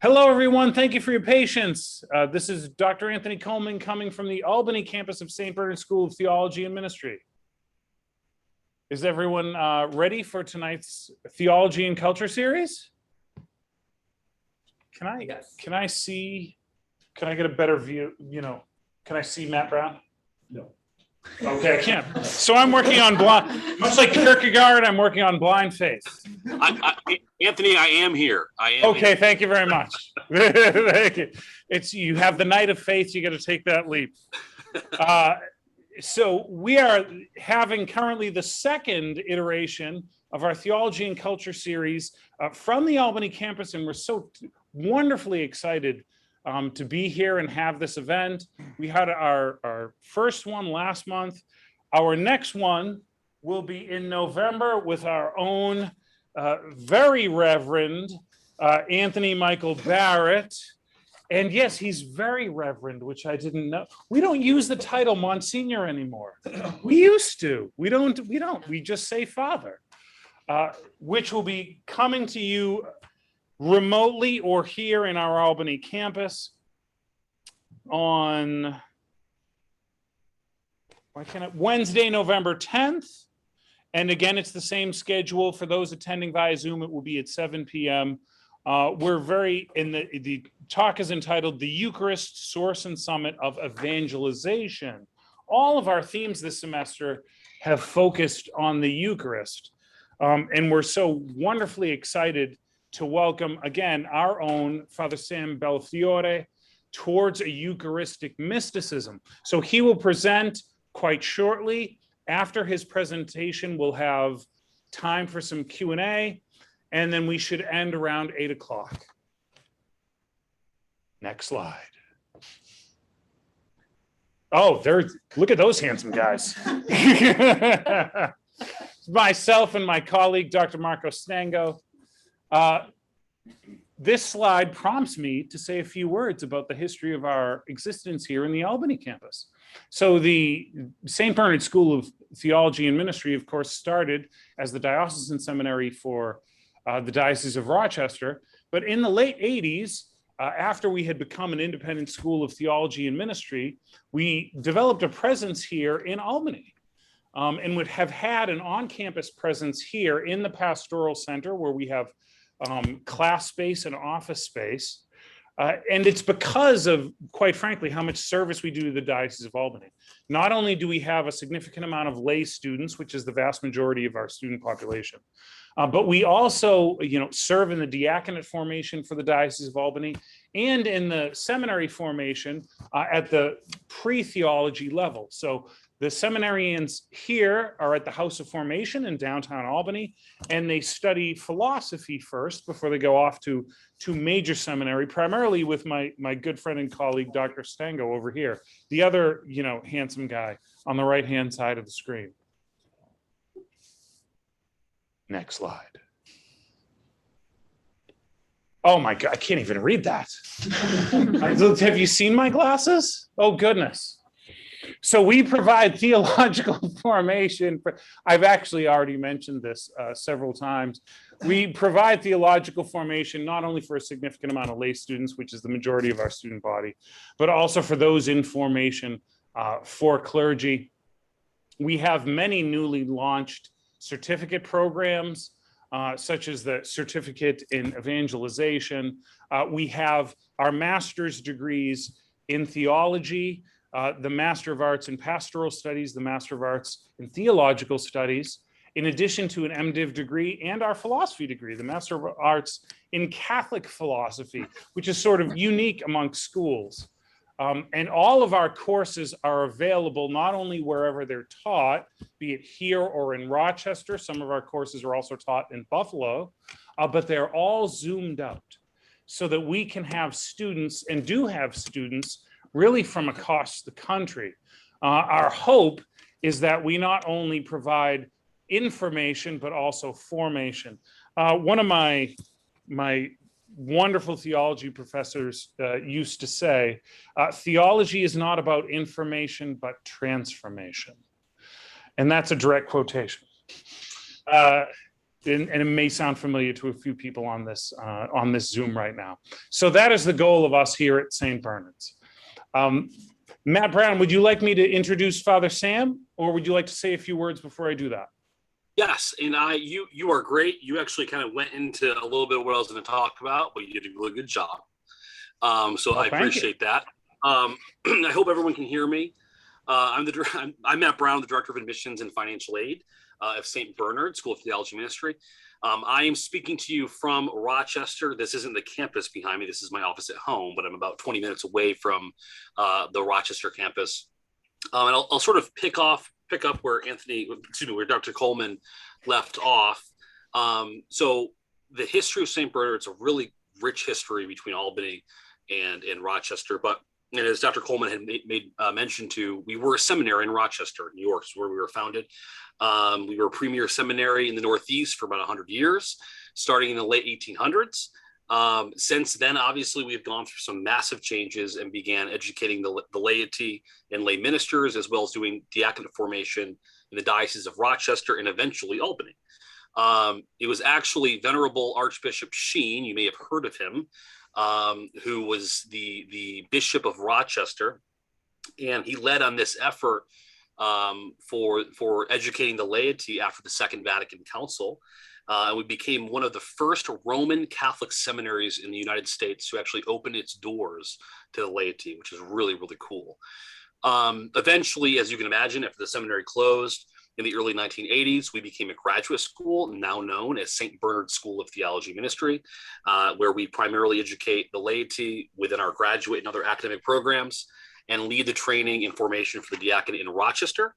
Hello, everyone. Thank you for your patience. This is Dr. Anthony Coleman coming from the Albany Campus of St. Bernard School of Theology and Ministry. Is everyone ready for tonight's Theology and Culture series? Can I get a better view? Can I see Matt Brown? No. Okay, I can't. So I'm working on blind, much like Kierkegaard, I'm working on blind faith. Anthony, I am here. Okay, here. thank you very much. Thank you. You have the night of faith, you got to take that leap. So we are having currently the second iteration of our Theology and Culture series from the Albany campus, and we're so wonderfully excited to be here and have this event. We had our first one last month. Our next one will be in November with our own very Reverend Anthony Michael Barrett. And yes, he's very reverend, which I didn't know. We don't use the title Monsignor anymore. We used to. We don't. We just say Father, which will be coming to you remotely or here in our Albany campus on Wednesday, November 10th. And again, it's the same schedule for those attending via Zoom. It will be at 7 p.m. The talk is entitled The Eucharist, Source and Summit of Evangelization. All of our themes this semester have focused on the Eucharist. And we're so wonderfully excited to welcome, again, our own Father Sam Bellafiore towards a Eucharistic mysticism. So he will present quite shortly. After his presentation, we'll have time for some Q&A, and then we should end around 8 o'clock. Next slide. Oh, look at those handsome guys. Myself and my colleague, Dr. Marco Stango. This slide prompts me to say a few words about the history of our existence here in the Albany campus. So the St. Bernard School of Theology and Ministry, of course, started as the diocesan seminary for the Diocese of Rochester. But in the late 80s, after we had become an independent school of theology and ministry, we developed a presence here in Albany. And would have had an on-campus presence here in the pastoral center where we have class space and office space. And it's because of, quite frankly, how much service we do to the Diocese of Albany. Not only do we have a significant amount of lay students, which is the vast majority of our student population, but we also, serve in the diaconate formation for the Diocese of Albany and in the seminary formation at the pre-theology level. So the seminarians here are at the House of Formation in downtown Albany, and they study philosophy first before they go off to major seminary, primarily with my good friend and colleague, Dr. Stango over here, the other, handsome guy on the right-hand side of the screen. Next slide. Oh my God, I can't even read that. Have you seen my glasses? Oh goodness. So we provide theological formation. I've actually already mentioned this several times. We provide theological formation not only for a significant amount of lay students, which is the majority of our student body, but also for those in formation for clergy. We have many newly launched certificate programs, such as the certificate in evangelization. We have our master's degrees in theology, the Master of Arts in Pastoral Studies, the Master of Arts in Theological Studies, in addition to an MDiv degree and our philosophy degree, the Master of Arts in Catholic Philosophy, which is sort of unique amongst schools. And all of our courses are available not only wherever they're taught, be it here or in Rochester. Some of our courses are also taught in Buffalo, but they're all zoomed out so that we can have students, and do have students, really from across the country. Our hope is that we not only provide information, but also formation. One of my wonderful theology professors used to say, theology is not about information, but transformation. And that's a direct quotation. and it may sound familiar to a few people on this Zoom right now. So that is the goal of us here at St. Bernard's. Matt Brown, would you like me to introduce Father Sam, or would you like to say a few words before I do that? Yes, and you are great. You actually kind of went into a little bit of what I was going to talk about, but you did a really good job. So I appreciate that. I hope everyone can hear me. I'm Matt Brown, the Director of Admissions and Financial Aid of St. Bernard School of Theology and Ministry. I am speaking to you from Rochester. This isn't the campus behind me. This is my office at home, but I'm about 20 minutes away from the Rochester campus. And I'll sort of pick up where where Dr. Coleman left off. So the history of St. Bernard, it's a really rich history between Albany and Rochester. And as Dr. Coleman had made mention to, we were a seminary in Rochester, New York, is where we were founded. We were a premier seminary in the Northeast for about 100 years, starting in the late 1800s. Since then, obviously, we have gone through some massive changes and began educating the laity and lay ministers, as well as doing diaconate formation in the Diocese of Rochester and eventually Albany. It was actually Venerable Archbishop Sheen, you may have heard of him, who was the Bishop of Rochester, and he led on this effort for educating the laity after the Second Vatican Council. And we became one of the first Roman Catholic seminaries in the United States to actually open its doors to the laity, which is really, really cool. Eventually, as you can imagine, after the seminary closed in the early 1980s, we became a graduate school, now known as St. Bernard School of Theology and Ministry, where we primarily educate the laity within our graduate and other academic programs and lead the training and formation for the diaconate in Rochester,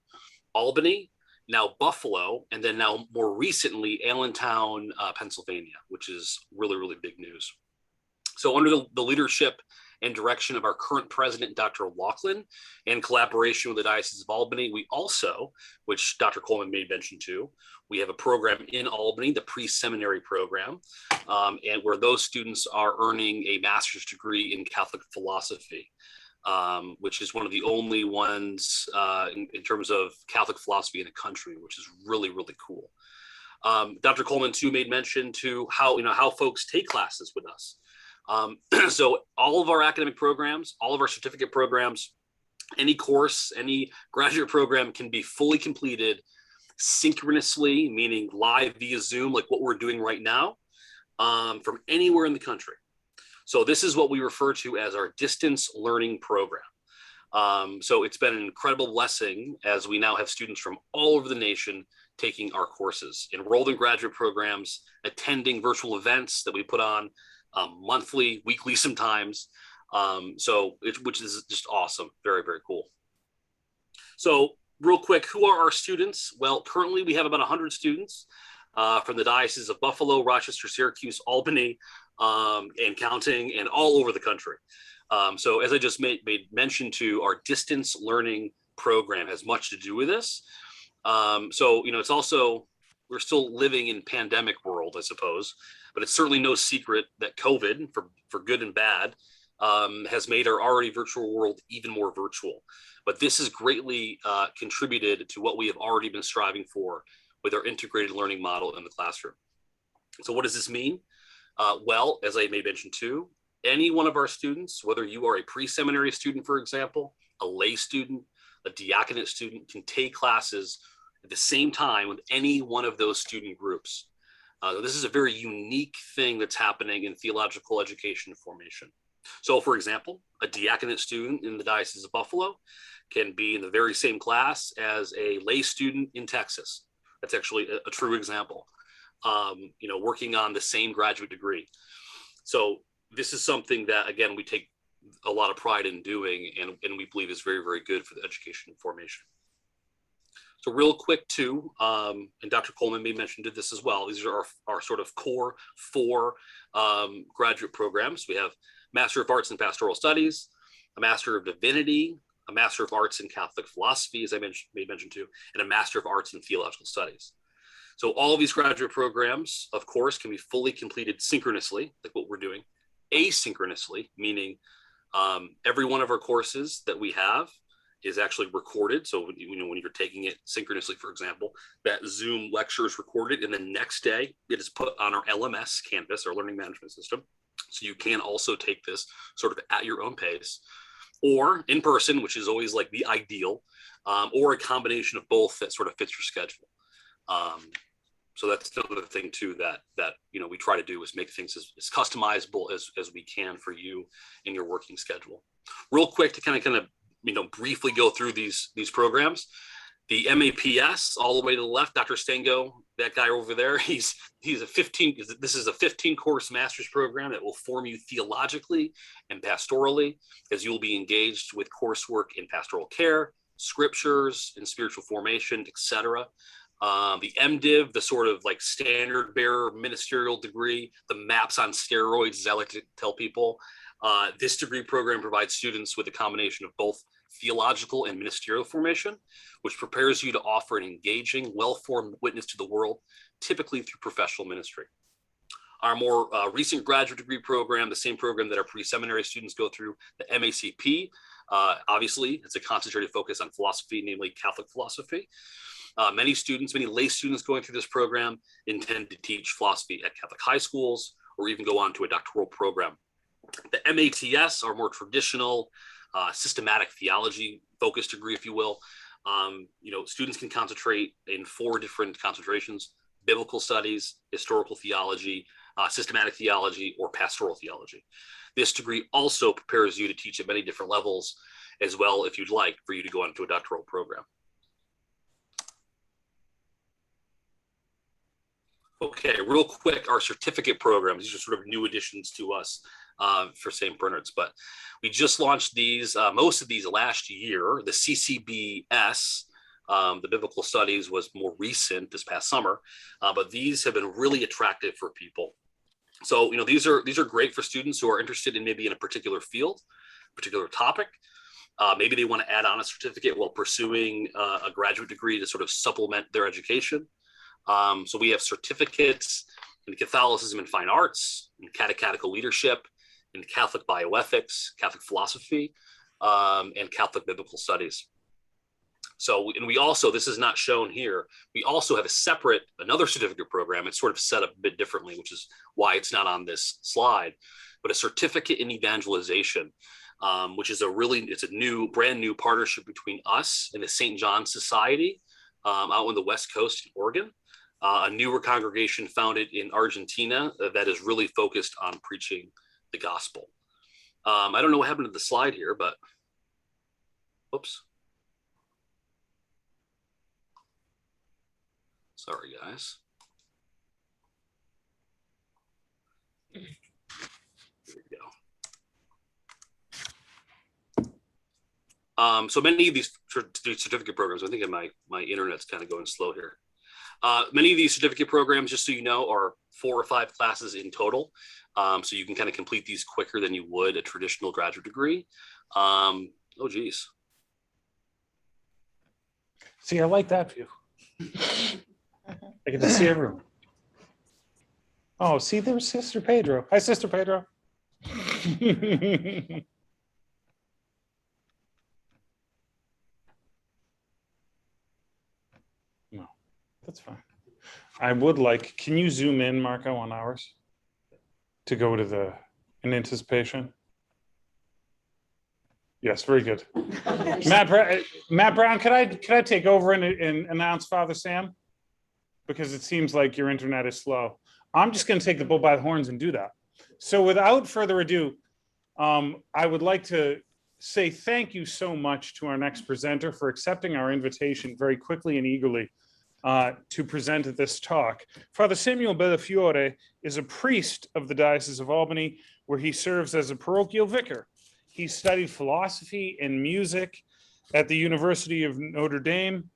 Albany, now Buffalo, and then now more recently, Allentown, Pennsylvania, which is really, really big news. So under the leadership and direction of our current president, Dr. Laughlin, and collaboration with the Diocese of Albany, we also, which Dr. Coleman made mention to, we have a program in Albany, the pre-seminary program, and where those students are earning a master's degree in Catholic philosophy. Which is one of the only ones in terms of Catholic philosophy in the country, which is really, really cool. Dr. Coleman too made mention to how folks take classes with us. So all of our academic programs, all of our certificate programs, any course, any graduate program can be fully completed synchronously, meaning live via Zoom, like what we're doing right now, from anywhere in the country. So this is what we refer to as our distance learning program. So it's been an incredible blessing as we now have students from all over the nation taking our courses, enrolled in graduate programs, attending virtual events that we put on monthly, weekly sometimes. Which is just awesome. Very, very cool. So real quick, who are our students? Well, currently we have about 100 students from the Dioceses of Buffalo, Rochester, Syracuse, Albany, and counting, and all over the country. So as I just made mention to, our distance learning program has much to do with this. It's also, we're still living in pandemic world, I suppose, but it's certainly no secret that COVID, for good and bad, has made our already virtual world even more virtual. But this has greatly contributed to what we have already been striving for with our integrated learning model in the classroom. So what does this mean? Well, as I may mention too, any one of our students, whether you are a pre-seminary student, for example, a lay student, a diaconate student, can take classes at the same time with any one of those student groups. This is a very unique thing that's happening in theological education and formation. So for example, a diaconate student in the Diocese of Buffalo can be in the very same class as a lay student in Texas. That's actually a true example. Working on the same graduate degree. So this is something that, again, we take a lot of pride in doing, and we believe is very, very good for the education and formation. So real quick too, and Dr. Coleman may mention this as well, these are our sort of core 4 graduate programs. We have Master of Arts in Pastoral Studies, a Master of Divinity, a Master of Arts in Catholic Philosophy, as I made mention to, and a Master of Arts in Theological Studies. So all of these graduate programs, of course, can be fully completed synchronously, like what we're doing, asynchronously, meaning every one of our courses that we have is actually recorded. So when you're taking it synchronously, for example, that Zoom lecture is recorded, and the next day it is put on our LMS campus, our learning management system. So you can also take this sort of at your own pace, or in person, which is always like the ideal, or a combination of both that sort of fits your schedule. So that's another thing too that we try to do, is make things as customizable as we can for you in your working schedule. Real quick to kind of briefly go through these programs. The MAPS, all the way to the left, Dr. Stengo, that guy over there, this is a 15 course master's program that will form you theologically and pastorally, as you will be engaged with coursework in pastoral care, scriptures, and spiritual formation, etc. The MDiv, the sort of like standard bearer ministerial degree, the MAPS on steroids, as I like to tell people. This degree program provides students with a combination of both theological and ministerial formation, which prepares you to offer an engaging, well-formed witness to the world, typically through professional ministry. Our more recent graduate degree program, the same program that our pre-seminary students go through, the MACP, obviously it's a concentrated focus on philosophy, namely Catholic philosophy. Many lay students going through this program intend to teach philosophy at Catholic high schools, or even go on to a doctoral program. The MATS are more traditional, systematic theology focused degree, if you will. Students can concentrate in 4 different concentrations: biblical studies, historical theology, systematic theology, or pastoral theology. This degree also prepares you to teach at many different levels as well, if you'd like, for you to go on to a doctoral program. Okay, real quick, our certificate programs, these are sort of new additions to us for St. Bernard's, but we just launched these, most of these last year. The CCBS, the biblical studies, was more recent this past summer, but these have been really attractive for people. So, these are great for students who are interested in maybe in a particular field, particular topic. Maybe they want to add on a certificate while pursuing a graduate degree to sort of supplement their education. So we have certificates in Catholicism and Fine Arts, in catechetical leadership, in Catholic bioethics, Catholic philosophy, and Catholic biblical studies. So, and we also, this is not shown here, we also have another certificate program. It's sort of set up a bit differently, which is why it's not on this slide, but a certificate in evangelization, which is it's a brand new partnership between us and the St. John Society out on the West Coast in Oregon. A newer congregation founded in Argentina that is really focused on preaching the gospel. I don't know what happened to the slide here, but oops. Sorry, guys. Here we go. So many of these certificate programs, I think my internet's kind of going slow here. Many of these certificate programs, just so you know, are 4 or 5 classes in total. So you can kind of complete these quicker than you would a traditional graduate degree. Oh, geez. See, I like that view. I get to see everyone. Oh, see, there's Sister Pedro. Hi, Sister Pedro. No, that's fine. I would like, can you zoom in, Marco, on ours to go to in anticipation? Yes, very good. Matt Brown, could I take over and announce Father Sam? Because it seems like your internet is slow. I'm just going to take the bull by the horns and do that. So without further ado, I would like to say thank you so much to our next presenter for accepting our invitation very quickly and eagerly to present at this talk. Father Samuel Bellafiore is a priest of the Diocese of Albany, where he serves as a parochial vicar. He studied philosophy and music at the University of Notre Dame,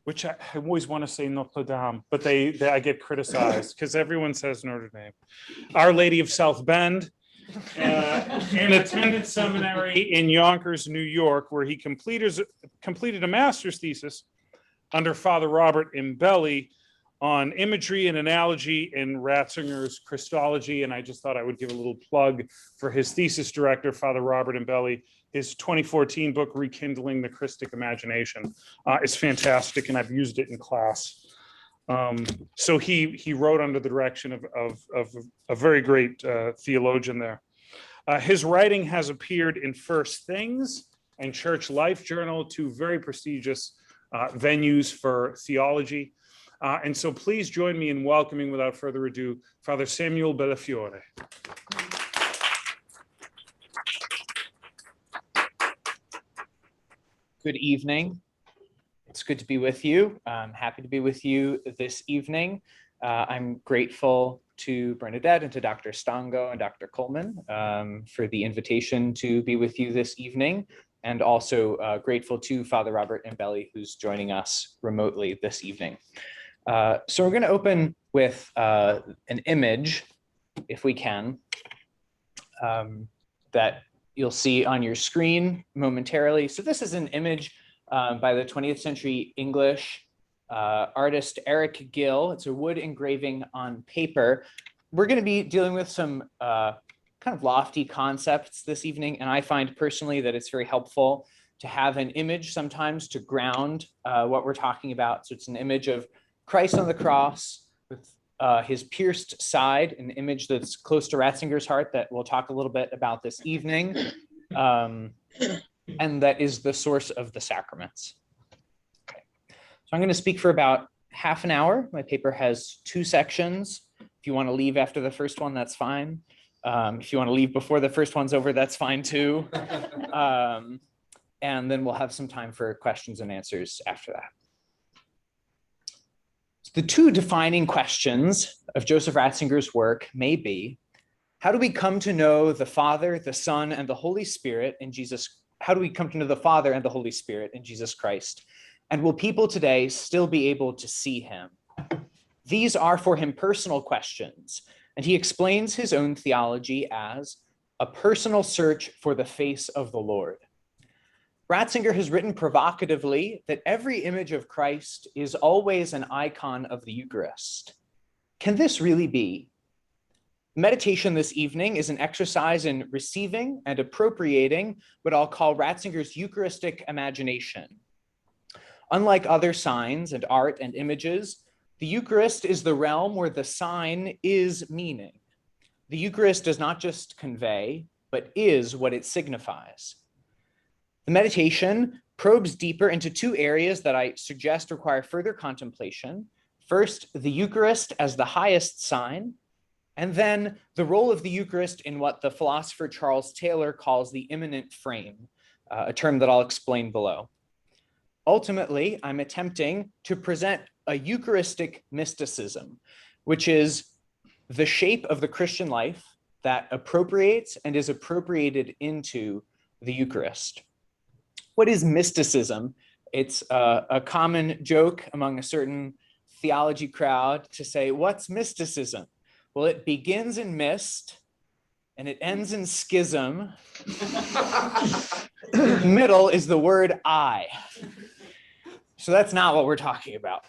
which I always want to say Notre Dame, but I get criticized because everyone says Notre Dame. Our Lady of South Bend, and attended seminary in Yonkers, New York, where he completed a master's thesis under Father Robert Imbelli on imagery and analogy in Ratzinger's Christology. And I just thought I would give a little plug for his thesis director, Father Robert Imbelli. his 2014 book, Rekindling the Christic Imagination, is fantastic, and I've used it in class. So he wrote under the direction of a very great theologian there. His writing has appeared in First Things and Church Life Journal, two very prestigious venues for theology. And so please join me in welcoming, without further ado, Father Samuel Bellafiore. Good evening. It's good to be with you. I'm happy to be with you this evening. I'm grateful to Bernadette and to Dr. Stango and Dr. Coleman for the invitation to be with you this evening, and also grateful to Father Robert Imbelli, who's joining us remotely this evening. So we're going to open with an image, if we can, that you'll see on your screen momentarily. So this is an image by the 20th century English artist Eric Gill. It's a wood engraving on paper. We're going to be dealing with some kind of lofty concepts this evening, and I find personally that it's very helpful to have an image sometimes to ground what we're talking about. So it's an image of Christ on the cross with his pierced side, an image that's close to Ratzinger's heart that we'll talk a little bit about this evening, and that is the source of the sacraments. Okay. So I'm going to speak for about half an hour. My paper has 2 sections. If you want to leave after the first one, that's fine. If you want to leave before the first one's over, that's fine too. And then we'll have some time for questions and answers after that. The 2 defining questions of Joseph Ratzinger's work may be, how do we come to know the Father, the Son, and the Holy Spirit in Jesus? How do we come to know the Father and the Holy Spirit in Jesus Christ? And will people today still be able to see him? These are for him personal questions, and he explains his own theology as a personal search for the face of the Lord. Ratzinger has written provocatively that every image of Christ is always an icon of the Eucharist. Can this really be? Meditation this evening is an exercise in receiving and appropriating what I'll call Ratzinger's Eucharistic imagination. Unlike other signs and art and images, the Eucharist is the realm where the sign is meaning. The Eucharist does not just convey, but is what it signifies. The meditation probes deeper into 2 areas that I suggest require further contemplation. First, the Eucharist as the highest sign, and then the role of the Eucharist in what the philosopher Charles Taylor calls the imminent frame, a term that I'll explain below. Ultimately, I'm attempting to present a Eucharistic mysticism, which is the shape of the Christian life that appropriates and is appropriated into the Eucharist. What is mysticism? It's a common joke among a certain theology crowd to say, what's mysticism? Well, it begins in mist and it ends in schism. In the middle is the word I. So that's not what we're talking about.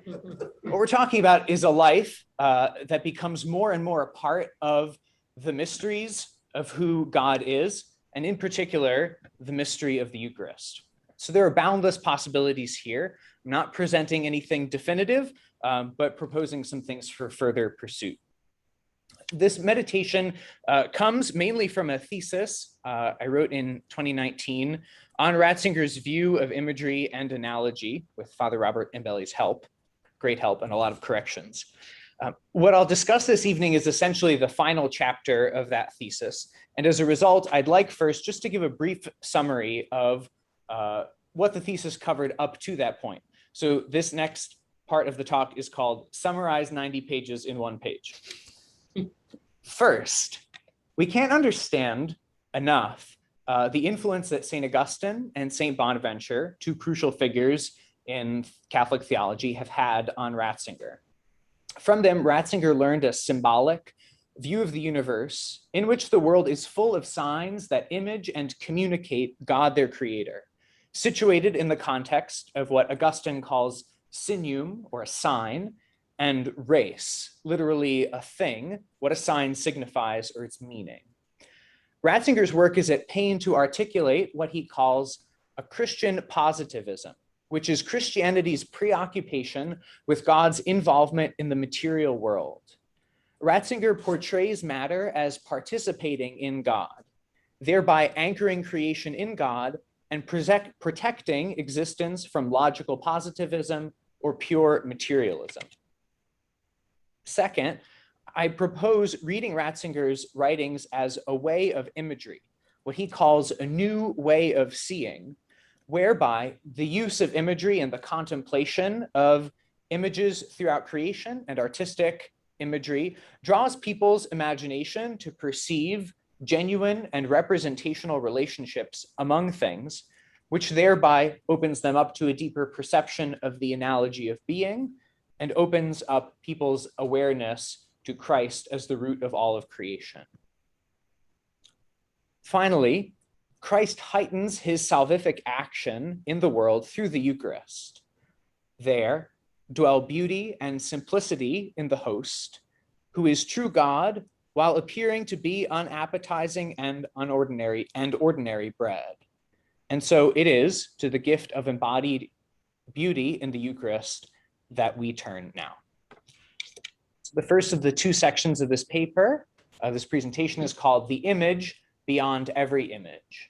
What we're talking about is a life that becomes more and more a part of the mysteries of who God is, and in particular, the mystery of the Eucharist. So there are boundless possibilities here. I'm not presenting anything definitive, but proposing some things for further pursuit. This meditation comes mainly from a thesis I wrote in 2019 on Ratzinger's view of imagery and analogy with Father Robert Imbelli's help, great help, and a lot of corrections. What I'll discuss this evening is essentially the final chapter of that thesis. And as a result, I'd like first just to give a brief summary of what the thesis covered up to that point. So this next part of the talk is called Summarize 90 Pages in 1 Page. First, we can't understand enough the influence that St. Augustine and St. Bonaventure, 2 crucial figures in Catholic theology, have had on Ratzinger. From them, Ratzinger learned a symbolic view of the universe in which the world is full of signs that image and communicate God, their creator, situated in the context of what Augustine calls signum, or a sign, and res, literally a thing, what a sign signifies or its meaning. Ratzinger's work is at pains to articulate what he calls a Christian positivism, which is Christianity's preoccupation with God's involvement in the material world. Ratzinger portrays matter as participating in God, thereby anchoring creation in God and protecting existence from logical positivism or pure materialism. Second, I propose reading Ratzinger's writings as a way of imagery, what he calls a new way of seeing, whereby the use of imagery and the contemplation of images throughout creation and artistic imagery draws people's imagination to perceive genuine and representational relationships among things, which thereby opens them up to a deeper perception of the analogy of being and opens up people's awareness to Christ as the root of all of creation. Finally, Christ heightens his salvific action in the world through the Eucharist. There dwell beauty and simplicity in the host, who is true God while appearing to be unappetizing and ordinary bread. And so it is to the gift of embodied beauty in the Eucharist that we turn now. So the first of the two sections of this paper, this presentation, is called The Image Beyond Every Image.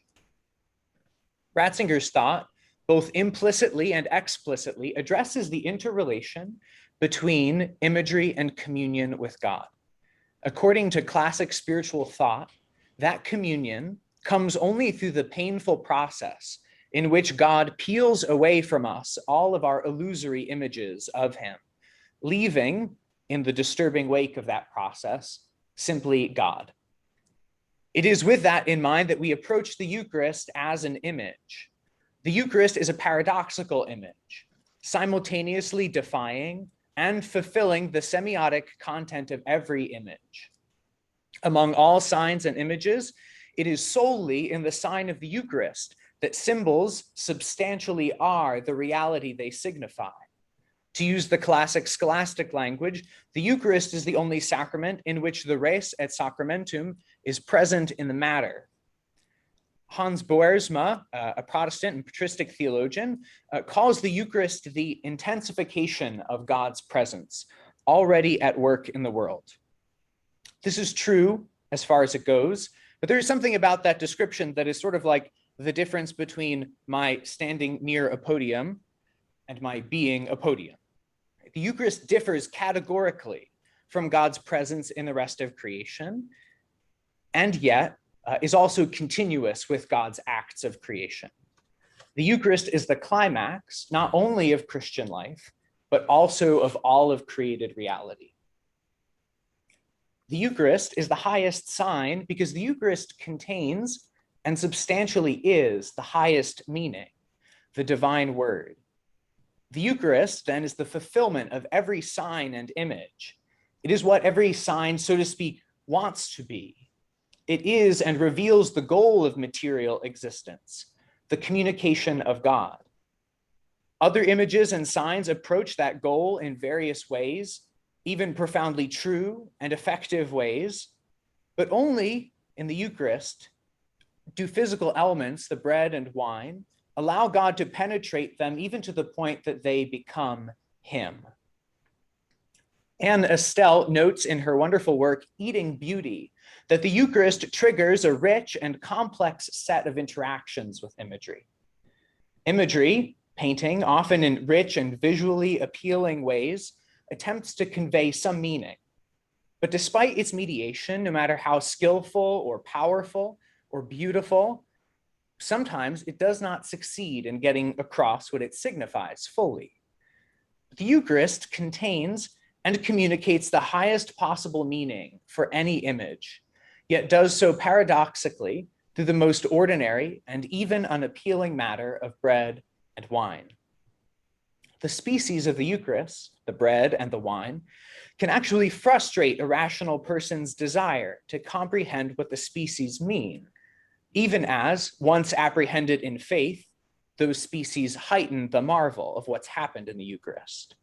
Ratzinger's thought, both implicitly and explicitly, addresses the interrelation between imagery and communion with God. According to classic spiritual thought, that communion comes only through the painful process in which God peels away from us all of our illusory images of him, leaving, in the disturbing wake of that process, simply God. It is with that in mind that we approach the Eucharist as an image. The Eucharist is a paradoxical image, simultaneously defying and fulfilling the semiotic content of every image. Among all signs and images, it is solely in the sign of the Eucharist that symbols substantially are the reality they signify. To use the classic scholastic language, the Eucharist is the only sacrament in which the res et sacramentum is present in the matter. Hans Boersma, a Protestant and patristic theologian, calls the Eucharist the intensification of God's presence, already at work in the world. This is true as far as it goes, but there is something about that description that is sort of like the difference between my standing near a podium and my being a podium. The Eucharist differs categorically from God's presence in the rest of creation, and yet is also continuous with God's acts of creation. The Eucharist is the climax, not only of Christian life, but also of all of created reality. The Eucharist is the highest sign because the Eucharist contains and substantially is the highest meaning, the divine word. The Eucharist, then, is the fulfillment of every sign and image. It is what every sign, so to speak, wants to be. It is and reveals the goal of material existence, the communication of God. Other images and signs approach that goal in various ways, even profoundly true and effective ways, but only in the Eucharist do physical elements, the bread and wine, allow God to penetrate them even to the point that they become him. Anne Estelle notes in her wonderful work, Eating Beauty, that the Eucharist triggers a rich and complex set of interactions with imagery. Imagery, painting, often in rich and visually appealing ways, attempts to convey some meaning. But despite its mediation, no matter how skillful or powerful or beautiful, sometimes it does not succeed in getting across what it signifies fully. The Eucharist contains and communicates the highest possible meaning for any image, yet does so paradoxically through the most ordinary and even unappealing matter of bread and wine. The species of the Eucharist, the bread and the wine, can actually frustrate a rational person's desire to comprehend what the species mean, even as, once apprehended in faith, those species heighten the marvel of what's happened in the Eucharist.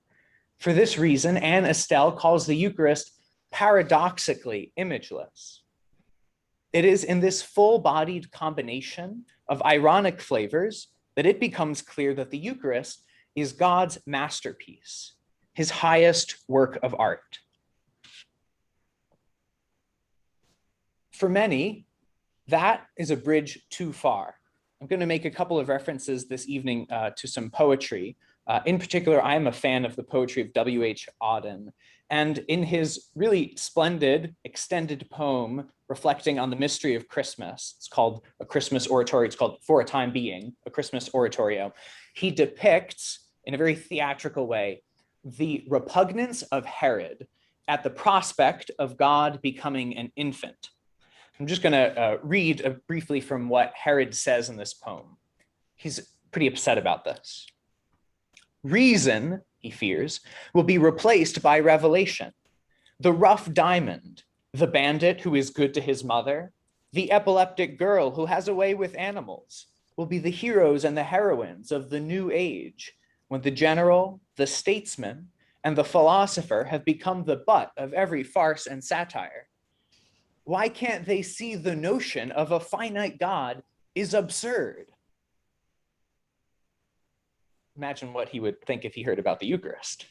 For this reason, Anne Estelle calls the Eucharist paradoxically imageless. It is in this full-bodied combination of ironic flavors that it becomes clear that the Eucharist is God's masterpiece, his highest work of art. For many, that is a bridge too far. I'm going to make a couple of references this evening to some poetry. In particular, I am a fan of the poetry of W.H. Auden. And in his really splendid, extended poem reflecting on the mystery of Christmas, it's called A Christmas Oratory, it's called For a Time Being, A Christmas Oratorio, he depicts in a very theatrical way the repugnance of Herod at the prospect of God becoming an infant. I'm just going to read briefly from what Herod says in this poem. He's pretty upset about this. Reason, he fears, will be replaced by revelation. The rough diamond, the bandit who is good to his mother, the epileptic girl who has a way with animals, will be the heroes and the heroines of the new age, when the general, the statesman, and the philosopher have become the butt of every farce and satire. Why can't they see the notion of a finite God is absurd? Imagine what he would think if he heard about the Eucharist.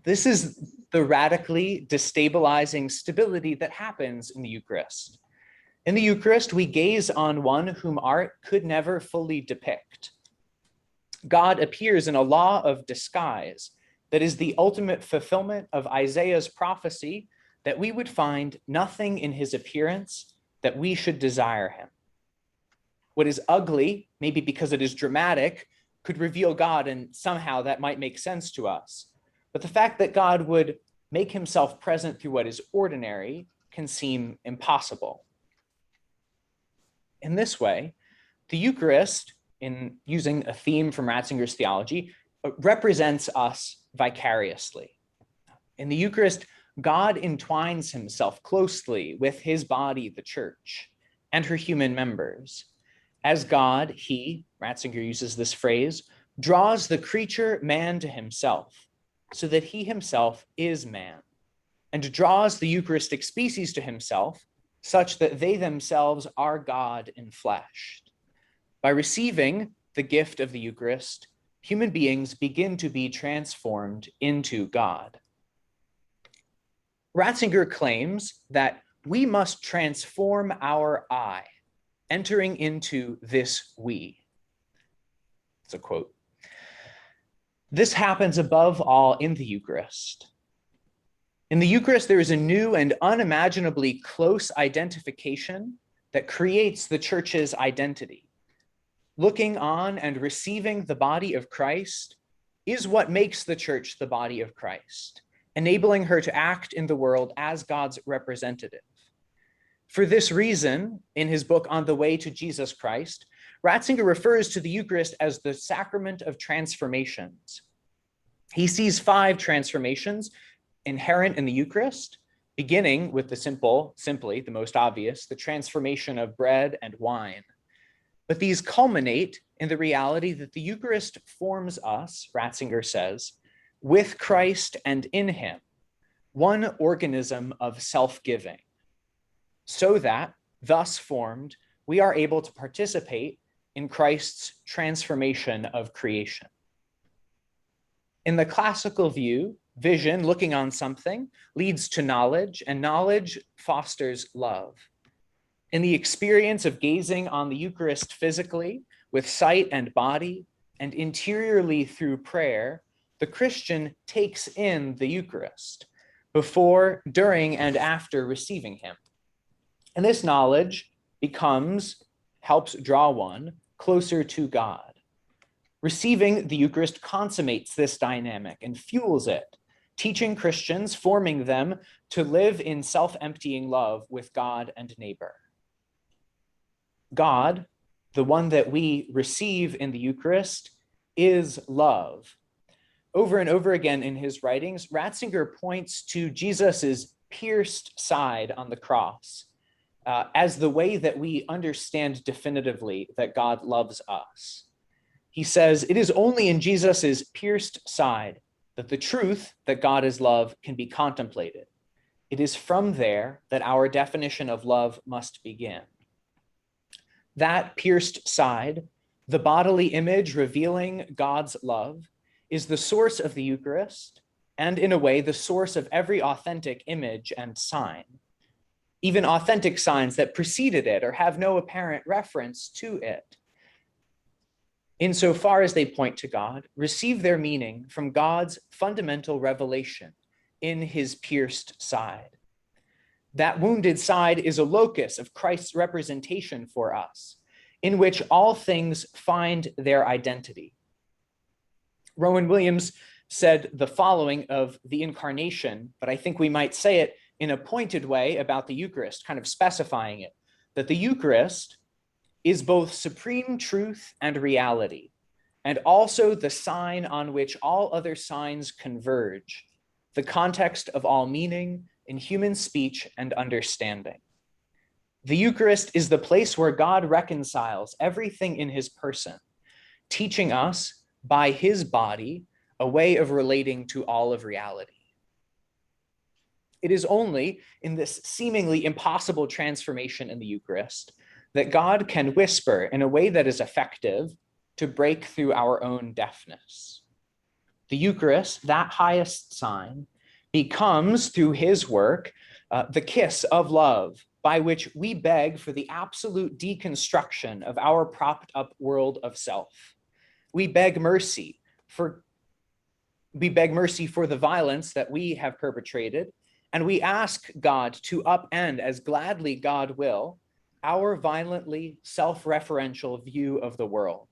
This is the radically destabilizing stability that happens in the Eucharist. In the Eucharist, we gaze on one whom art could never fully depict. God appears in a law of disguise that is the ultimate fulfillment of Isaiah's prophecy that we would find nothing in his appearance that we should desire him. What is ugly, maybe because it is dramatic, could reveal God, and somehow that might make sense to us. But the fact that God would make himself present through what is ordinary can seem impossible. In this way, the Eucharist, in using a theme from Ratzinger's theology, represents us vicariously. In the Eucharist, God entwines himself closely with his body, the church, and her human members. As God, he, Ratzinger uses this phrase, draws the creature man to himself, so that he himself is man, and draws the Eucharistic species to himself, such that they themselves are God enfleshed. By receiving the gift of the Eucharist, human beings begin to be transformed into God. Ratzinger claims that we must transform our I, entering into this we. It's a quote. This happens above all in the Eucharist. In the Eucharist, there is a new and unimaginably close identification that creates the church's identity. Looking on and receiving the body of Christ is what makes the church the body of Christ, enabling her to act in the world as God's representative. For this reason, in his book On the Way to Jesus Christ, Ratzinger refers to the Eucharist as the sacrament of transformations. He sees 5 transformations inherent in the Eucharist, beginning with the simply the most obvious, the transformation of bread and wine. But these culminate in the reality that the Eucharist forms us, Ratzinger says, with Christ and in him, one organism of self-giving, so that, thus formed, we are able to participate in Christ's transformation of creation. In the classical view, vision, looking on something, leads to knowledge, and knowledge fosters love. In the experience of gazing on the Eucharist physically, with sight and body, and interiorly through prayer, the Christian takes in the Eucharist before, during, and after receiving him. And this knowledge helps draw one closer to God. Receiving the Eucharist consummates this dynamic and fuels it, teaching Christians, forming them to live in self-emptying love with God and neighbor. God, the one that we receive in the Eucharist, is love. Over and over again in his writings, Ratzinger points to Jesus's pierced side on the cross as the way that we understand definitively that God loves us. He says, it is only in Jesus's pierced side that the truth that God is love can be contemplated. It is from there that our definition of love must begin. That pierced side, the bodily image revealing God's love, is the source of the Eucharist, and in a way, the source of every authentic image and sign. Even authentic signs that preceded it or have no apparent reference to it, insofar as they point to God, receive their meaning from God's fundamental revelation in his pierced side. That wounded side is a locus of Christ's representation for us, in which all things find their identity. Rowan Williams said the following of the Incarnation, but I think we might say it in a pointed way about the Eucharist, kind of specifying it, that the Eucharist is both supreme truth and reality, and also the sign on which all other signs converge, the context of all meaning in human speech and understanding. The Eucharist is the place where God reconciles everything in his person, teaching us by his body a way of relating to all of reality. It is only in this seemingly impossible transformation in the Eucharist that God can whisper in a way that is effective to break through our own deafness. The Eucharist, that highest sign, becomes, through his work, the kiss of love by which we beg for the absolute deconstruction of our propped up world of self. We beg mercy for the violence that we have perpetrated, and we ask God to upend, as gladly God will, our violently self-referential view of the world.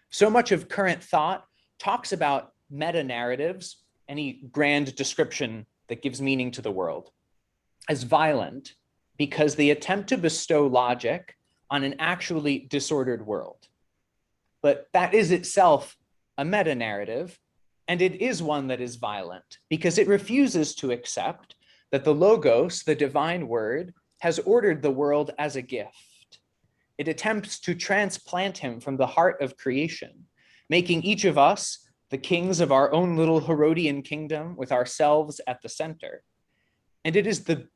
So much of current thought talks about meta-narratives, any grand description that gives meaning to the world, as violent because they attempt to bestow logic on an actually disordered world. But that is itself a meta-narrative, and it is one that is violent because it refuses to accept that the Logos, the divine word, has ordered the world as a gift. It attempts to transplant him from the heart of creation, making each of us the kings of our own little Herodian kingdom with ourselves at the center. And it is the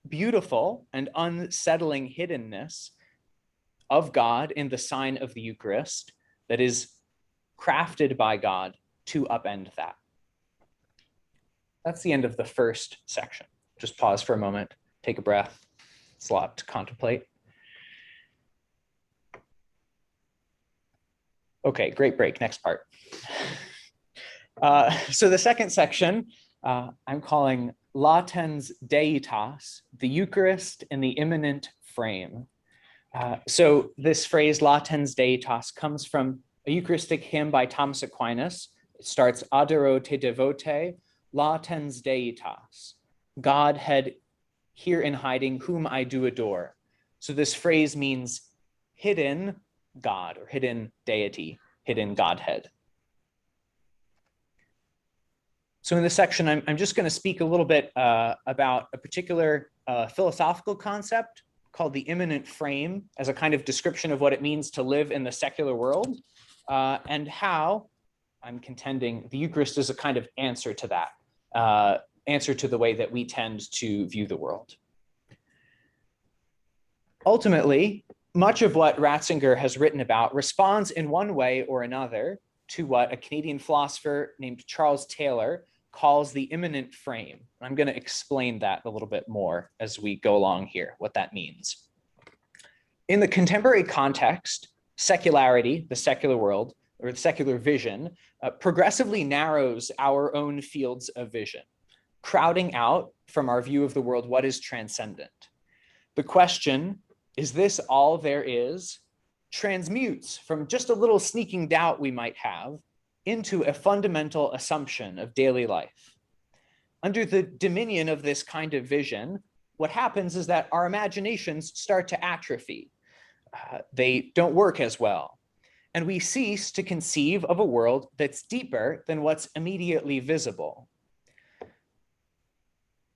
beautiful and unsettling hiddenness of God in the sign of the Eucharist that is crafted by God to upend that. That's the end of the first section. Just pause for a moment, take a breath. It's a lot to contemplate. Okay, great break, next part. So the second section, I'm calling Latens Deitas, the Eucharist in the Imminent Frame. So this phrase, Latens Deitas, comes from a Eucharistic hymn by Thomas Aquinas. It starts, Adoro te devote, Latens Deitas, Godhead here in hiding, whom I do adore. So this phrase means hidden God or hidden deity, hidden Godhead. So in this section, I'm just going to speak a little bit about a particular philosophical concept called the imminent frame as a kind of description of what it means to live in the secular world and how I'm contending the Eucharist is a kind of answer to that, answer to the way that we tend to view the world. Ultimately, much of what Ratzinger has written about responds in one way or another to what a Canadian philosopher named Charles Taylor calls the imminent frame. I'm going to explain that a little bit more as we go along here, what that means. In the contemporary context, secularity, the secular world, or the secular vision, progressively narrows our own fields of vision, crowding out from our view of the world what is transcendent. The question, is this all there is, transmutes from just a little sneaking doubt we might have into a fundamental assumption of daily life. Under the dominion of this kind of vision, what happens is that our imaginations start to atrophy. They don't work as well. And we cease to conceive of a world that's deeper than what's immediately visible.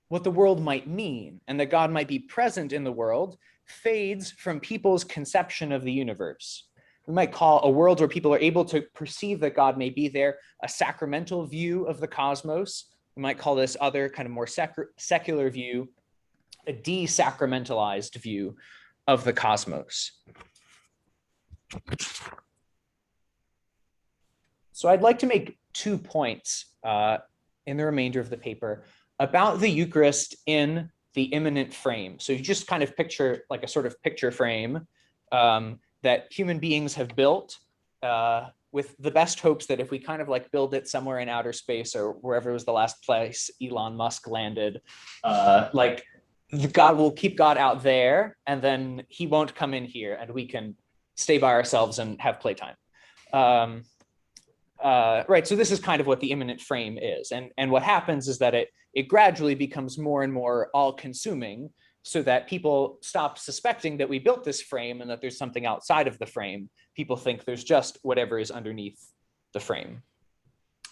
What the world might mean and that God might be present in the world fades from people's conception of the universe. We might call a world where people are able to perceive that God may be there a sacramental view of the cosmos, We might call this other kind of more secular view a desacramentalized view of the cosmos. So I'd like to make 2 points in the remainder of the paper about the Eucharist in the imminent frame. So you just kind of picture like a sort of picture frame that human beings have built with the best hopes that if we kind of like build it somewhere in outer space or wherever was the last place Elon Musk landed, like God will keep God out there and then he won't come in here and we can stay by ourselves and have playtime. Right, so this is kind of what the imminent frame is. And what happens is that it gradually becomes more and more all-consuming so that people stop suspecting that we built this frame and that there's something outside of the frame. People think there's just whatever is underneath the frame.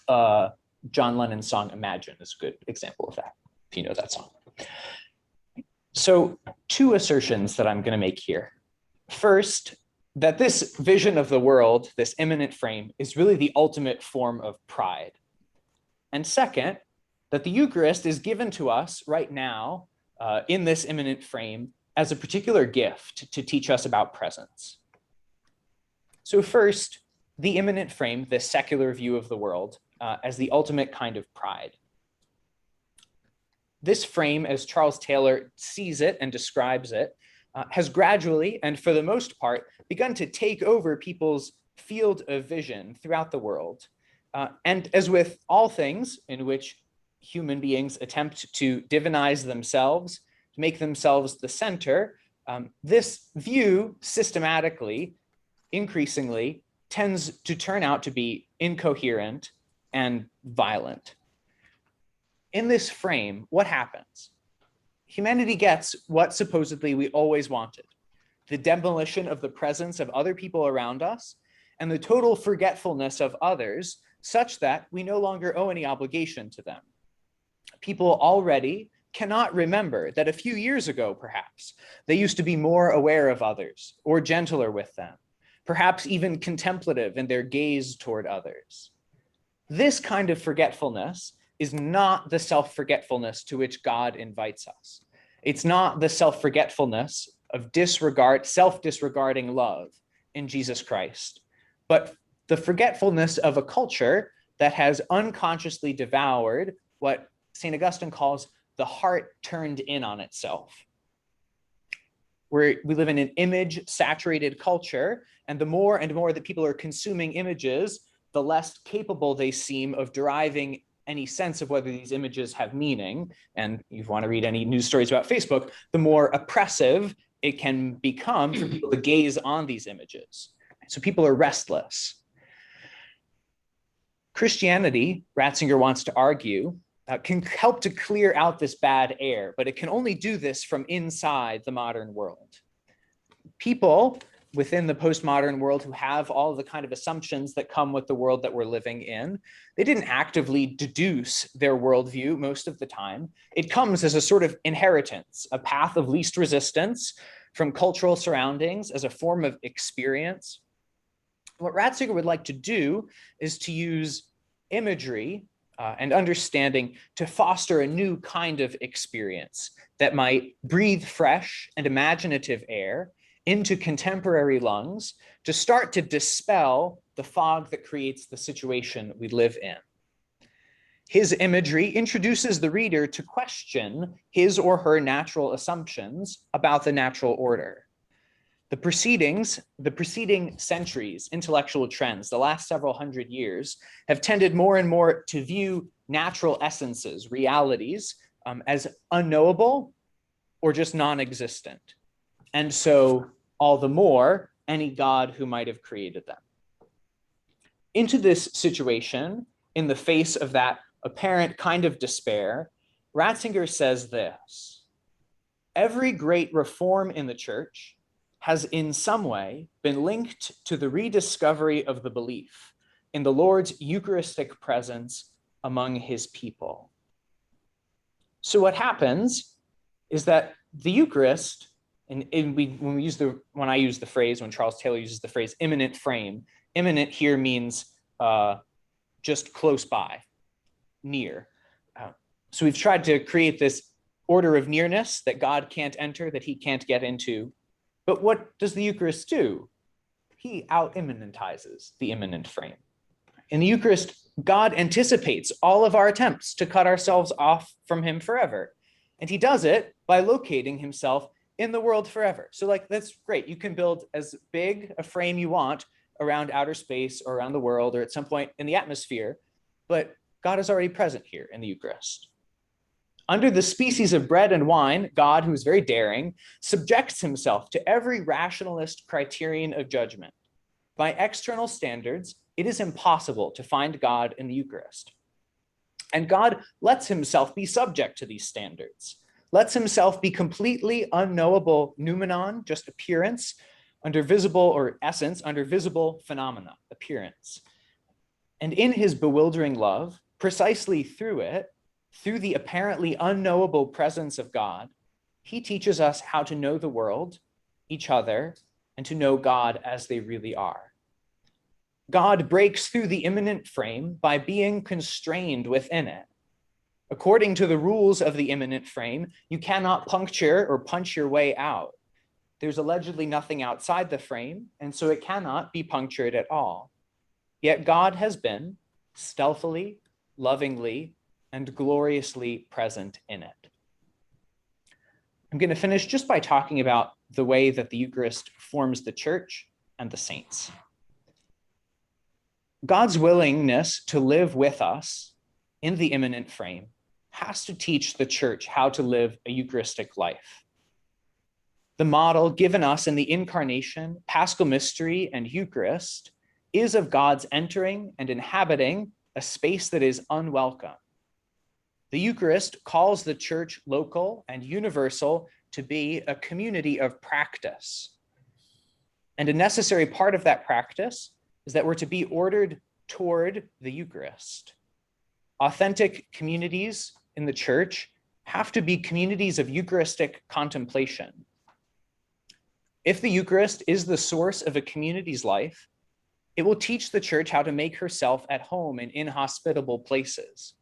John Lennon's song Imagine is a good example of that, if you know that song. So 2 assertions that I'm going to make here. First, that this vision of the world, this imminent frame, is really the ultimate form of pride. And second, that the Eucharist is given to us right now in this imminent frame as a particular gift to teach us about presence. So first, the imminent frame, the secular view of the world, as the ultimate kind of pride. This frame, as Charles Taylor sees it and describes it, has gradually, and for the most part, begun to take over people's field of vision throughout the world. And as with all things in which human beings attempt to divinize themselves, to make themselves the center, this view systematically, increasingly, tends to turn out to be incoherent and violent. In this frame, what happens? Humanity gets what supposedly we always wanted: the demolition of the presence of other people around us and the total forgetfulness of others, such that we no longer owe any obligation to them. People already cannot remember that a few years ago, perhaps, they used to be more aware of others or gentler with them, perhaps even contemplative in their gaze toward others. This kind of forgetfulness is not the self-forgetfulness to which God invites us. It's not the self-forgetfulness of self-disregarding love in Jesus Christ, but the forgetfulness of a culture that has unconsciously devoured what St. Augustine calls the heart turned in on itself. We live in an image-saturated culture, and the more and more that people are consuming images, the less capable they seem of deriving any sense of whether these images have meaning. And you want to read any news stories about Facebook, the more oppressive it can become for people to gaze on these images. So people are restless. Christianity, Ratzinger wants to argue, can help to clear out this bad air, but it can only do this from inside the modern world. People within the postmodern world who have all the kind of assumptions that come with the world that we're living in, they didn't actively deduce their worldview most of the time. It comes as a sort of inheritance, a path of least resistance from cultural surroundings as a form of experience. What Ratzinger would like to do is to use imagery and understanding to foster a new kind of experience that might breathe fresh and imaginative air into contemporary lungs to start to dispel the fog that creates the situation we live in. His imagery introduces the reader to question his or her natural assumptions about the natural order. The preceding centuries, intellectual trends, the last several hundred years, have tended more and more to view natural essences, realities, as unknowable or just non-existent. And so all the more, any God who might have created them. Into this situation, in the face of that apparent kind of despair, Ratzinger says this: every great reform in the church has in some way been linked to the rediscovery of the belief in the Lord's Eucharistic presence among his people. So what happens is that the Eucharist, when I use the phrase, when Charles Taylor uses the phrase imminent frame, imminent here means just close by, near. So we've tried to create this order of nearness that God can't enter, that he can't get into. But what does the Eucharist do? He out-immanentizes the imminent frame. In the Eucharist, God anticipates all of our attempts to cut ourselves off from him forever. And he does it by locating himself in the world forever. So like, that's great. You can build as big a frame you want around outer space or around the world or at some point in the atmosphere, but God is already present here in the Eucharist. Under the species of bread and wine, God, who is very daring, subjects himself to every rationalist criterion of judgment. By external standards, it is impossible to find God in the Eucharist. And God lets himself be subject to these standards, lets himself be completely unknowable noumenon, just appearance, under visible or essence, under visible phenomena, appearance. And in his bewildering love, precisely through it, through the apparently unknowable presence of God, he teaches us how to know the world, each other, and to know God as they really are. God breaks through the imminent frame by being constrained within it. According to the rules of the imminent frame, you cannot puncture or punch your way out. There's allegedly nothing outside the frame, and so it cannot be punctured at all. Yet God has been stealthily, lovingly, and gloriously present in it. I'm going to finish just by talking about the way that the Eucharist forms the church and the saints. God's willingness to live with us in the imminent frame has to teach the church how to live a Eucharistic life. The model given us in the Incarnation, Paschal Mystery, and Eucharist is of God's entering and inhabiting a space that is unwelcome. The Eucharist calls the church local and universal to be a community of practice. And a necessary part of that practice is that we're to be ordered toward the Eucharist. Authentic communities in the church have to be communities of Eucharistic contemplation. If the Eucharist is the source of a community's life, it will teach the church how to make herself at home in inhospitable places.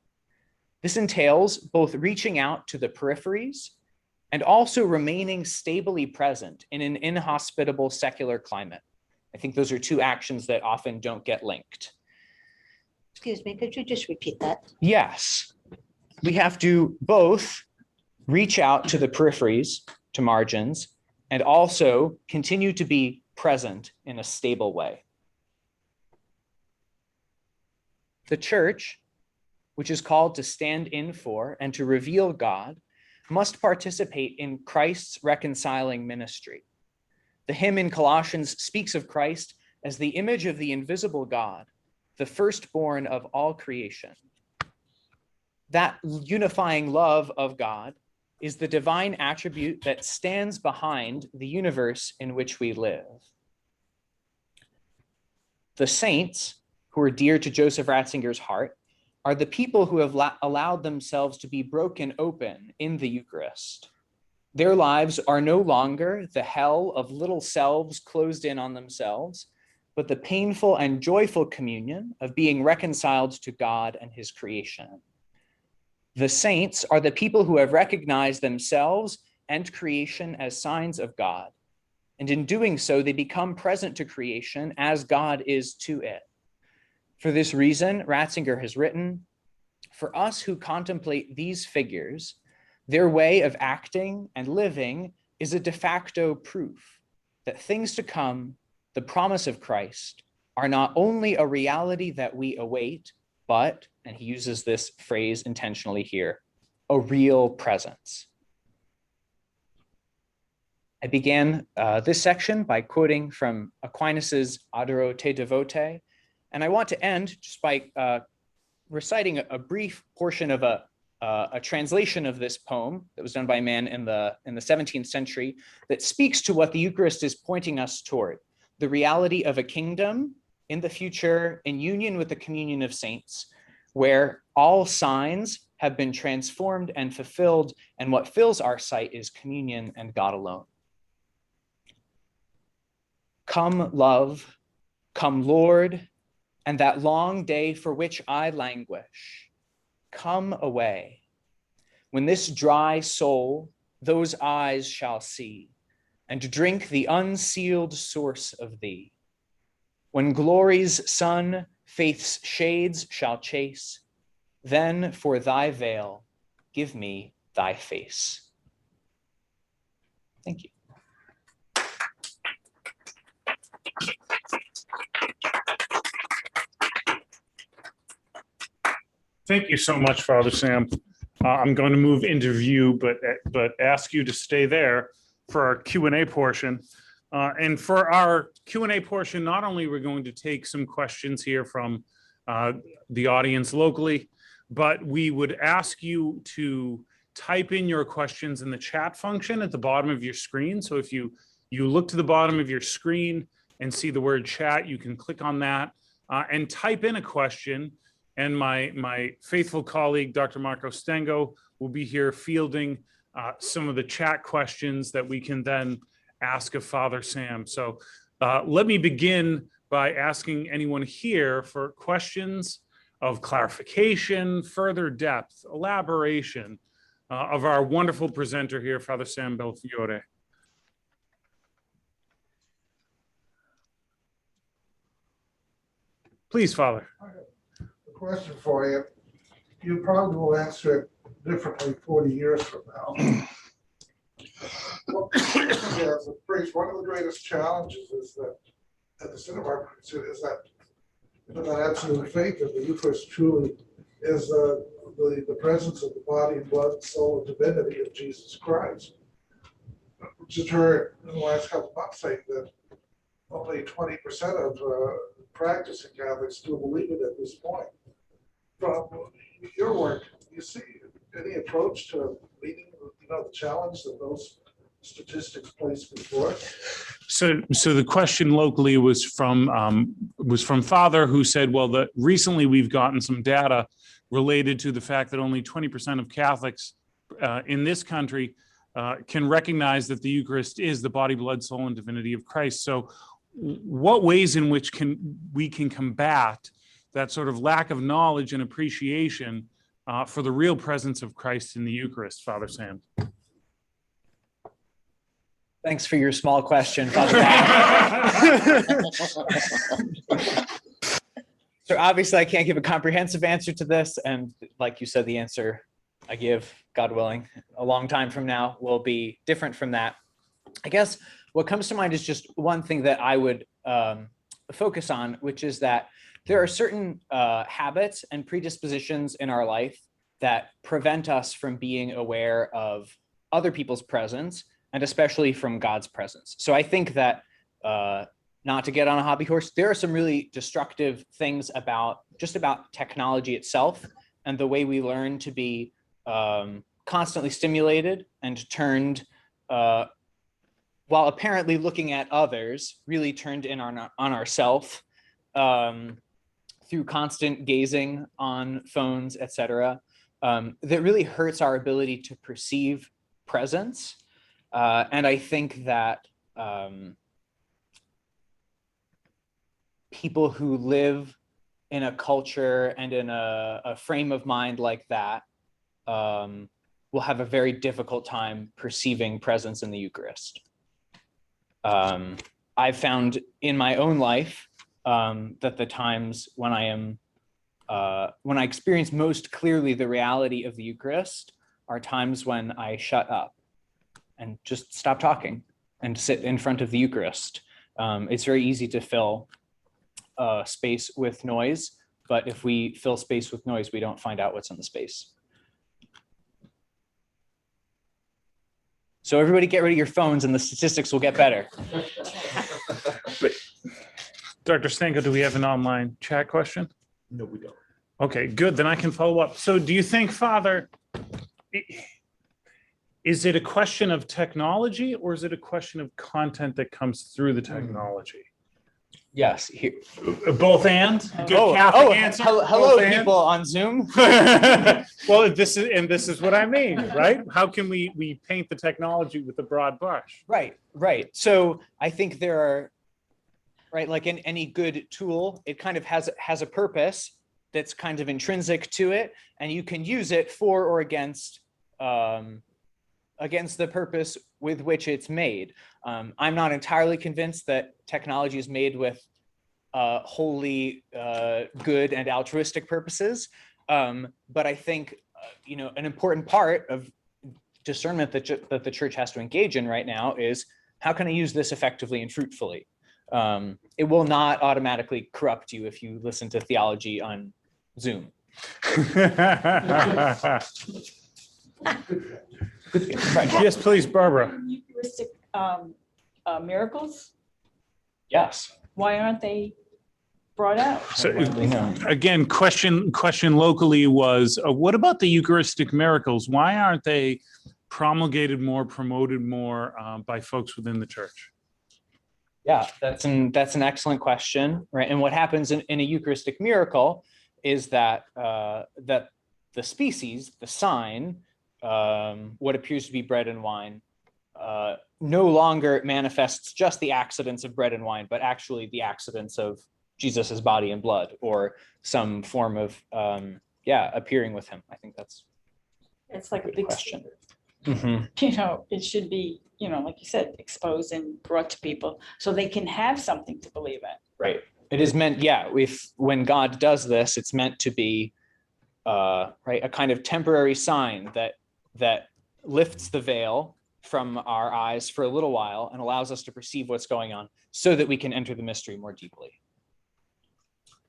This entails both reaching out to the peripheries and also remaining stably present in an inhospitable secular climate. I think those are two actions that often don't get linked. Excuse me, could you just repeat that? Yes, we have to both reach out to the peripheries, to margins, and also continue to be present in a stable way. The church, which is called to stand in for and to reveal God, must participate in Christ's reconciling ministry. The hymn in Colossians speaks of Christ as the image of the invisible God, the firstborn of all creation. That unifying love of God is the divine attribute that stands behind the universe in which we live. The saints, who are dear to Joseph Ratzinger's heart, are the people who have allowed themselves to be broken open in the Eucharist. Their lives are no longer the hell of little selves closed in on themselves, but the painful and joyful communion of being reconciled to God and his creation. The saints are the people who have recognized themselves and creation as signs of God, and in doing so, they become present to creation as God is to it. For this reason, Ratzinger has written, "For us who contemplate these figures, their way of acting and living is a de facto proof that things to come, the promise of Christ, are not only a reality that we await, but," and he uses this phrase intentionally here, "a real presence." I began this section by quoting from Aquinas's Adoro te devote, and I want to end just by reciting a brief portion of a translation of this poem that was done by a man in the 17th century that speaks to what the Eucharist is pointing us toward, the reality of a kingdom in the future in union with the communion of saints, where all signs have been transformed and fulfilled, and what fills our sight is communion and God alone. Come, love, come, Lord, and that long day for which I languish, come away, When this dry soul those eyes shall see, and drink the unsealed source of thee. When glory's sun faith's shades shall chase, then for thy veil give me thy face. Thank you. Thank you so much, Father Sam. I'm going to move into view, but ask you to stay there for our Q&A portion. And for our Q&A portion, not only we're going to take some questions here from the audience locally, but we would ask you to type in your questions in the chat function at the bottom of your screen. So if you look to the bottom of your screen and see the word chat, you can click on that and type in a question. And my faithful colleague, Dr. Marco Stengo, will be here fielding some of the chat questions that we can then ask of Father Sam. So let me begin by asking anyone here for questions of clarification, further depth, elaboration of our wonderful presenter here, Father Sam Bellafiore. Please, Father. Question for you. You probably will answer it differently 40 years from now. Well, as a priest, one of the greatest challenges is that at the center of our is that absolute faith that the Eucharist truly is the presence of the body and blood, soul, and divinity of Jesus Christ. Just heard in the last couple of months saying that only 20% of practicing Catholics still believe it at this point. From your work, you see any approach to meeting, the challenge that those statistics place before? So the question locally was from Father, who said, well, recently we've gotten some data related to the fact that only 20% of Catholics in this country can recognize that the Eucharist is the body, blood, soul, and divinity of Christ. So what ways in which we can combat that sort of lack of knowledge and appreciation for the real presence of Christ in the Eucharist, Father Sam? Thanks for your small question, Father. So obviously I can't give a comprehensive answer to this. And like you said, the answer I give, God willing, a long time from now will be different from that. I guess what comes to mind is just one thing that I would focus on, which is that there are certain habits and predispositions in our life that prevent us from being aware of other people's presence, and especially from God's presence. So I think that, not to get on a hobby horse, there are some really destructive things about technology itself and the way we learn to be constantly stimulated and turned, while apparently looking at others, really turned in on ourself. Through constant gazing on phones, etc., that really hurts our ability to perceive presence. And I think that people who live in a culture and in a frame of mind like that will have a very difficult time perceiving presence in the Eucharist. I've found in my own life that the times when I experience most clearly the reality of the Eucharist are times when I shut up and just stop talking and sit in front of the Eucharist. It's very easy to fill space with noise, but if we fill space with noise, we don't find out what's in the space. So everybody get rid of your phones and the statistics will get better. Dr. Stengo, do we have an online chat question? No, we don't. Okay, good. Then I can follow up. So do you think, Father, is it a question of technology or is it a question of content that comes through the technology? Yes. Here. Both and? Good Catholic answer. Hello, people on Zoom. Well, this is what I mean, right? How can we paint the technology with a broad brush? Right. So I think there are, right, like in any good tool, it kind of has a purpose that's kind of intrinsic to it, and you can use it for or against against the purpose with which it's made. I'm not entirely convinced that technology is made with wholly good and altruistic purposes, but I think an important part of discernment that the church has to engage in right now is, how can I use this effectively and fruitfully? It will not automatically corrupt you if you listen to theology on Zoom. Yes, please, Barbara. Eucharistic miracles, Yes. why aren't they brought out? So again, question locally was, what about the Eucharistic miracles? Why aren't they promulgated more, promoted more by folks within the church? Yeah, that's an excellent question, right? And what happens in a Eucharistic miracle is that that the species, the sign, what appears to be bread and wine, no longer manifests just the accidents of bread and wine, but actually the accidents of Jesus's body and blood, or some form of appearing with him. I think that's It's like a good big question. It should be, like you said, exposed and brought to people so they can have something to believe in. Right. It is meant, when God does this, it's meant to be a kind of temporary sign that lifts the veil from our eyes for a little while and allows us to perceive what's going on so that we can enter the mystery more deeply.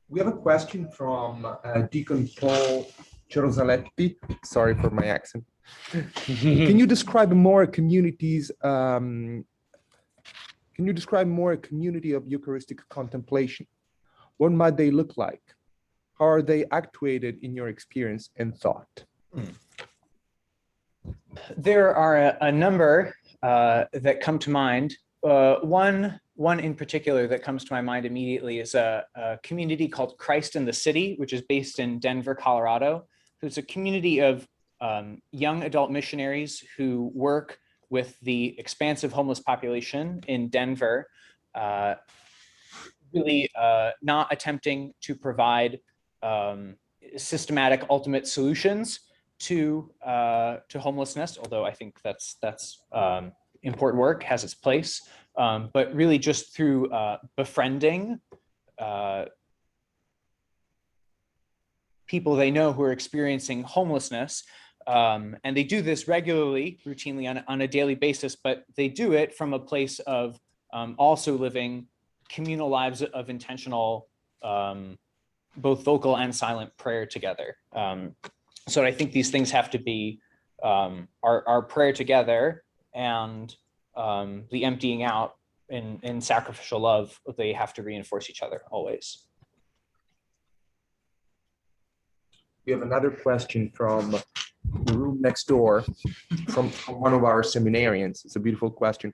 We have a question from Deacon Paul Gerosaletti. Sorry for my accent. Can you describe more communities? Can you describe more a community of Eucharistic contemplation? What might they look like? How are they actuated in your experience and thought? There are a number that come to mind. One in particular that comes to my mind immediately is a community called Christ in the City, which is based in Denver, Colorado. So it's a community of young adult missionaries who work with the expansive homeless population in Denver, really not attempting to provide systematic ultimate solutions to homelessness, although I think that's important work, has its place, but really just through befriending people they know who are experiencing homelessness. And they do this regularly, routinely on a daily basis, but they do it from a place of also living communal lives of intentional, both vocal and silent prayer together. So I think these things have to be our prayer together and the emptying out in sacrificial love. They have to reinforce each other always. We have another question from the room next door from one of our seminarians. It's a beautiful question.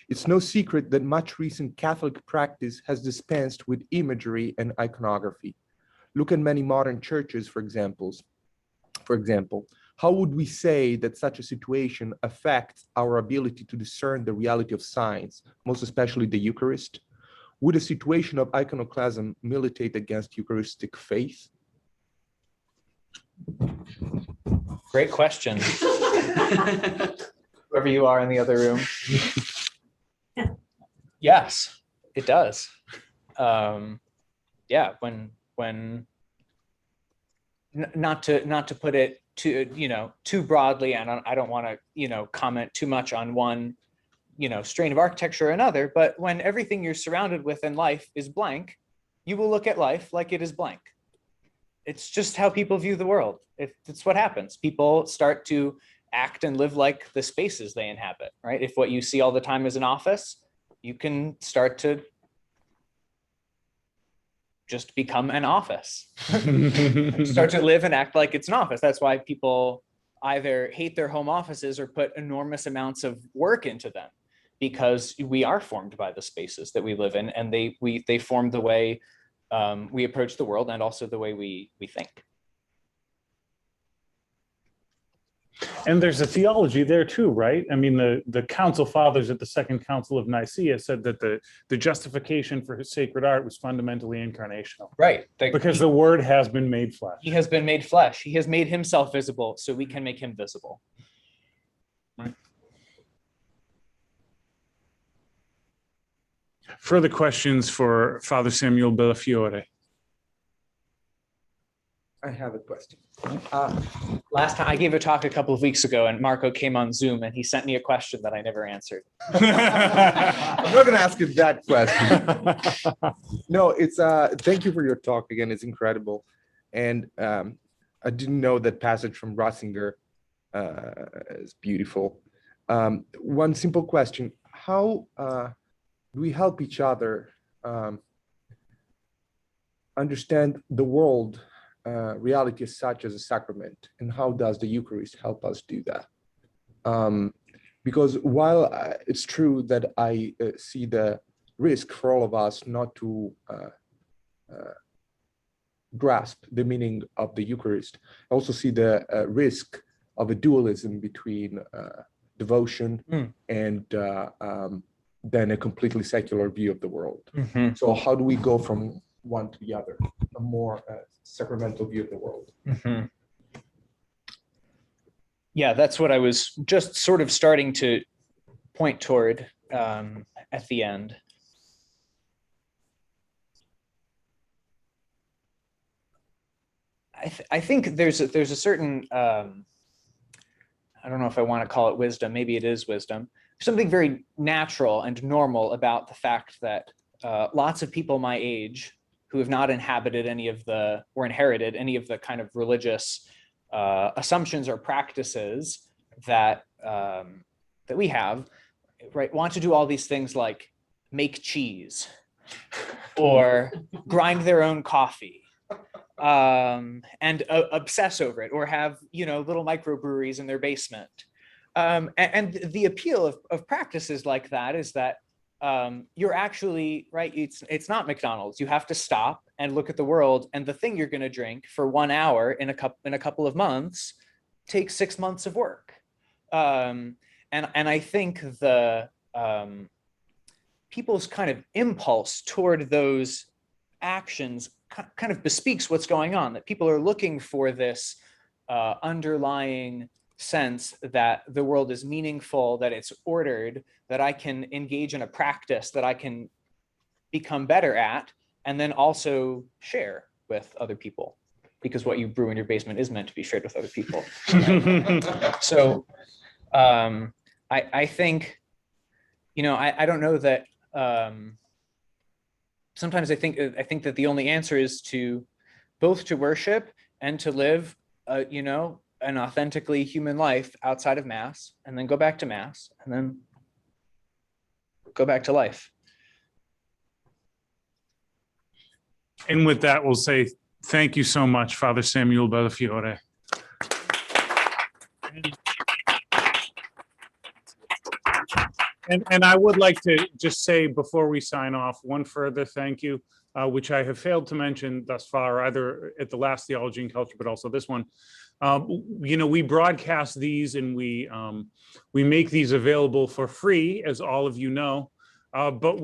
It's no secret that much recent Catholic practice has dispensed with imagery and iconography. Look at many modern churches, for example. How would we say that such a situation affects our ability to discern the reality of signs, most especially the Eucharist? Would a situation of iconoclasm militate against Eucharistic faith? Great question. Whoever you are in the other room. Yes, it does. When not to put it too broadly, and I don't want to comment too much on one strain of architecture or another, but when everything you're surrounded with in life is blank, you will look at life like it is blank. It's just how people view the world. It's what happens. People start to act and live like the spaces they inhabit, right? If what you see all the time is an office, you can start to just become an office. Start to live and act like it's an office. That's why people either hate their home offices or put enormous amounts of work into them, because we are formed by the spaces that we live in, and they form the way we approach the world and also the way we think. And there's a theology there too, right? I mean, the council fathers at the Second Council of Nicaea said that the justification for his sacred art was fundamentally incarnational. Right. Because the word has been made flesh. He has been made flesh. He has made himself visible so we can make him visible. further questions for Father Samuel Bellafiore? I have a question. Last time I gave a talk a couple of weeks ago and Marco came on Zoom and he sent me a question that I never answered. I'm not going to ask you that question. No, it's thank you for your talk again. It's incredible. And I didn't know that passage from Ratzinger is beautiful. One simple question. How do we help each other understand the world reality as such as a sacrament, and how does the Eucharist help us do that? Because while it's true that I see the risk for all of us not to grasp the meaning of the Eucharist, I also see the risk of a dualism between devotion and then a completely secular view of the world. Mm-hmm. So how do we go from one to the other, a more sacramental view of the world? Mm-hmm. Yeah, that's what I was just sort of starting to point toward at the end. I think there's a certain, I don't know if I want to call it wisdom, maybe it is wisdom, something very natural and normal about the fact that lots of people my age who have not inhabited any of the, or inherited any of the kind of religious assumptions or practices that that we have, right, want to do all these things like make cheese or grind their own coffee and obsess over it, or have, you know, little microbreweries in their basement. And the appeal of practices like that is that you're actually, right, it's not McDonald's. You have to stop and look at the world, and the thing you're going to drink for 1 hour in a couple of months takes 6 months of work. And I think the people's kind of impulse toward those actions kind of bespeaks what's going on, that people are looking for this underlying sense that the world is meaningful, that it's ordered, that I can engage in a practice that I can become better at, and then also share with other people, because what you brew in your basement is meant to be shared with other people. So I think, you know, I don't know that sometimes I think that the only answer is to both to worship and to live, you know, an authentically human life outside of Mass, and then go back to Mass, and then go back to life. And with that, we'll say thank you so much, Father Samuel Bellafiore. And I would like to just say before we sign off, one further thank you, which I have failed to mention thus far, either at the last Theology and Culture, but also this one. You know, we broadcast these and we make these available for free, as all of you know, but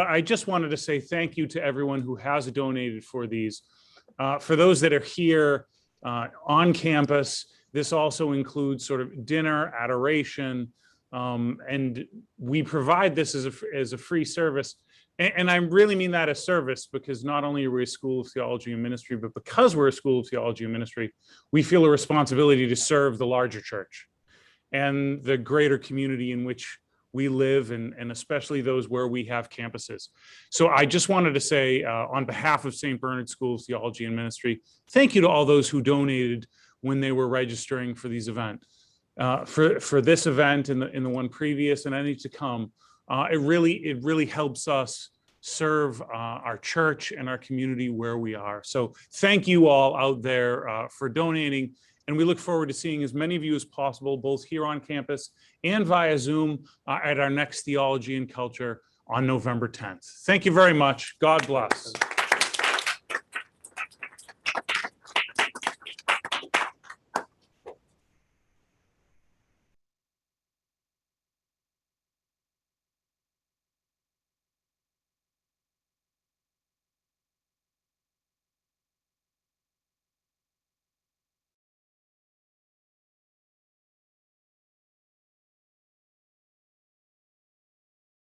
I just wanted to say thank you to everyone who has donated for these. For those that are here on campus, this also includes sort of dinner, adoration, and we provide this as a free service. And I really mean that as service, because not only are we a school of theology and ministry, but because we're a school of theology and ministry, we feel a responsibility to serve the larger church and the greater community in which we live, and especially those where we have campuses. So I just wanted to say, on behalf of St. Bernard School of Theology and Ministry, thank you to all those who donated when they were registering for these events. For this event and the one previous and any to come, it really helps us serve our church and our community where we are. So thank you all out there for donating, and we look forward to seeing as many of you as possible, both here on campus and via Zoom at our next Theology and Culture on November 10th. Thank you very much. God bless.